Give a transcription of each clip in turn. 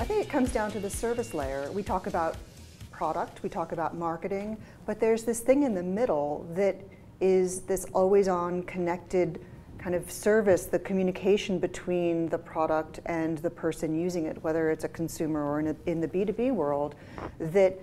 I think it comes down to the service layer. We talk about product, we talk about marketing, but there's this thing in the middle that is this always-on connected kind of service, the communication between the product and the person using it, whether it's a consumer or in the B2B world, that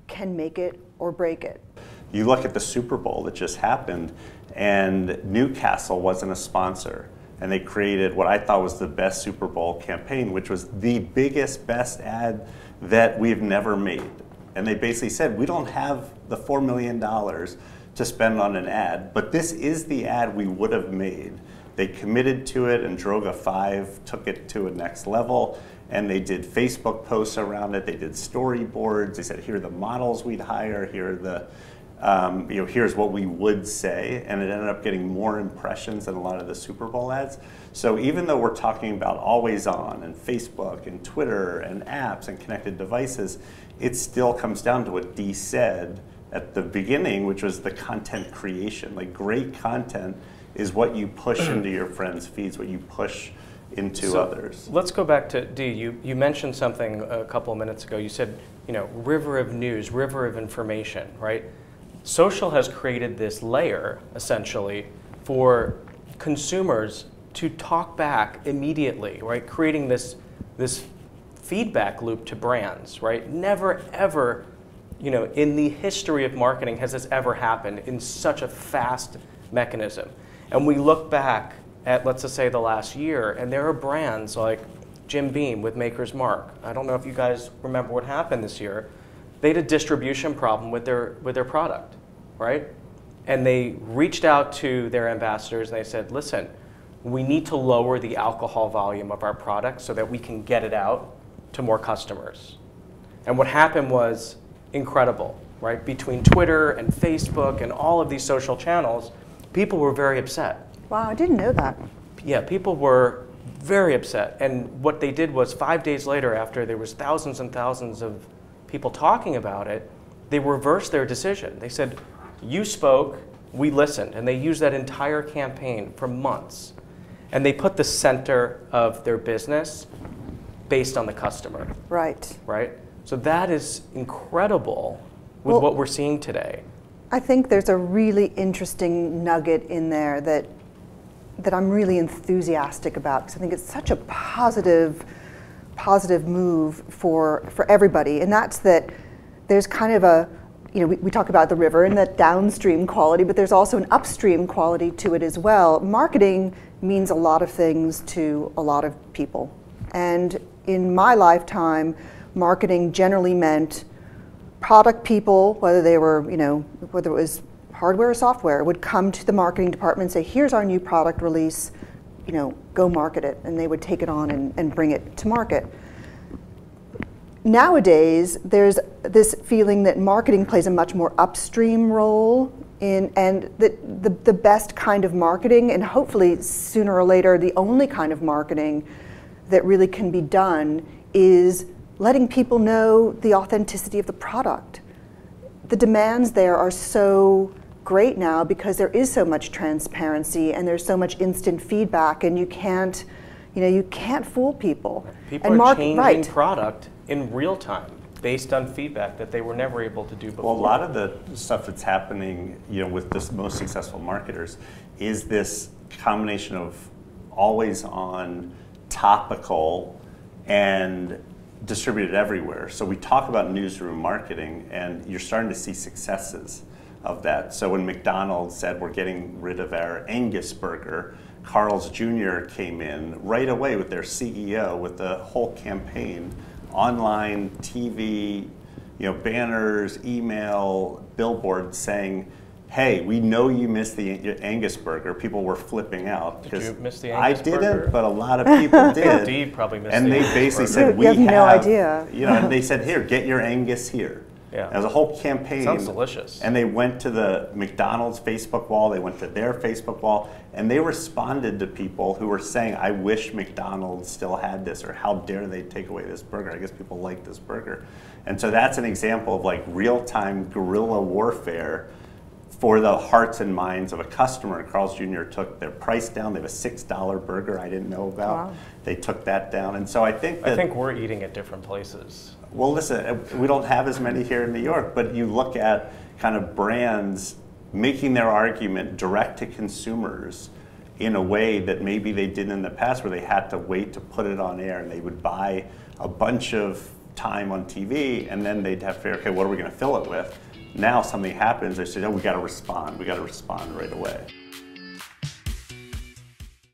can make it or break it. You look at the Super Bowl that just happened, and Newcastle wasn't a sponsor. And they created what I thought was the best Super Bowl campaign, which was the biggest, best ad that we've never made. And they basically said, we don't have the $4 million to spend on an ad, but this is the ad we would have made. They committed to it, and Droga 5 took it to a next level, and they did Facebook posts around it, they did storyboards, they said, here are the models we'd hire, here are the here's what we would say, and it ended up getting more impressions than a lot of the Super Bowl ads. So even though we're talking about always on and Facebook and Twitter and apps and connected devices, it still comes down to what Dee said at the beginning, which was the content creation. Like, great content is what you push into your friends' feeds, what you push into others. Let's go back to Dee. You mentioned something a couple of minutes ago. You said, river of news, river of information, right? Social has created this layer, essentially, for consumers to talk back immediately, right? Creating this feedback loop to brands, right? Never, ever, in the history of marketing has this ever happened in such a fast mechanism. And we look back at, let's just say, the last year, and there are brands like Jim Beam with Maker's Mark. I don't know if you guys remember what happened this year. They had a distribution problem with their product, right? And they reached out to their ambassadors and they said, listen, we need to lower the alcohol volume of our product so that we can get it out to more customers. And what happened was incredible, right? Between Twitter and Facebook and all of these social channels, people were very upset. Wow, I didn't know that. Yeah, people were very upset. And what they did was 5 days later, after there was thousands and thousands of people talking about it, they reversed their decision. They said, you spoke, we listened. And they used that entire campaign for months. And they put the center of their business based on the customer. Right. Right? So that is incredible with what we're seeing today. I think there's a really interesting nugget in there that I'm really enthusiastic about, because I think it's such a positive move for everybody, and that's that there's kind of a, we talk about the river and the downstream quality, but there's also an upstream quality to it as well. Marketing means a lot of things to a lot of people, and in my lifetime, marketing generally meant product people, whether they were, whether it was hardware or software, would come to the marketing department and say, here's our new product release, go market it, and they would take it on and bring it to market. Nowadays, there's this feeling that marketing plays a much more upstream role and that the best kind of marketing, and hopefully sooner or later the only kind of marketing that really can be done, is letting people know the authenticity of the product. The demands there are so great now because there is so much transparency and there's so much instant feedback, and you can't fool people. People are changing product in real time based on feedback that they were never able to do before. Well, a lot of the stuff that's happening, with the most successful marketers is this combination of always on, topical, and distributed everywhere. So we talk about newsroom marketing, and you're starting to see successes of that. So when McDonald's said we're getting rid of our Angus burger, Carl's Jr. came in right away with their CEO with the whole campaign, online, TV, banners, email, billboards saying, hey, we know you missed the Angus burger. People were flipping out. Did you miss the Angus burger? I didn't, but a lot of people did. Dee probably missed and the they Angus basically burger. said, we have no idea. And they said, here, get your Angus here. Yeah. And it was a whole campaign. Sounds delicious. And they went to the McDonald's Facebook wall, they went to their Facebook wall, and they responded to people who were saying, I wish McDonald's still had this, or how dare they take away this burger. I guess people like this burger. And so that's an example of like real-time guerrilla warfare for the hearts and minds of a customer. Carl's Jr. took their price down. They have a $6 burger I didn't know about. Wow. They took that down. And so I think we're eating at different places. Well, listen, we don't have as many here in New York, but you look at kind of brands making their argument direct to consumers in a way that maybe they did in the past, where they had to wait to put it on air, and they would buy a bunch of time on TV, and then they'd have to figure, okay, what are we going to fill it with? Now something happens, they say, oh, we got to respond right away.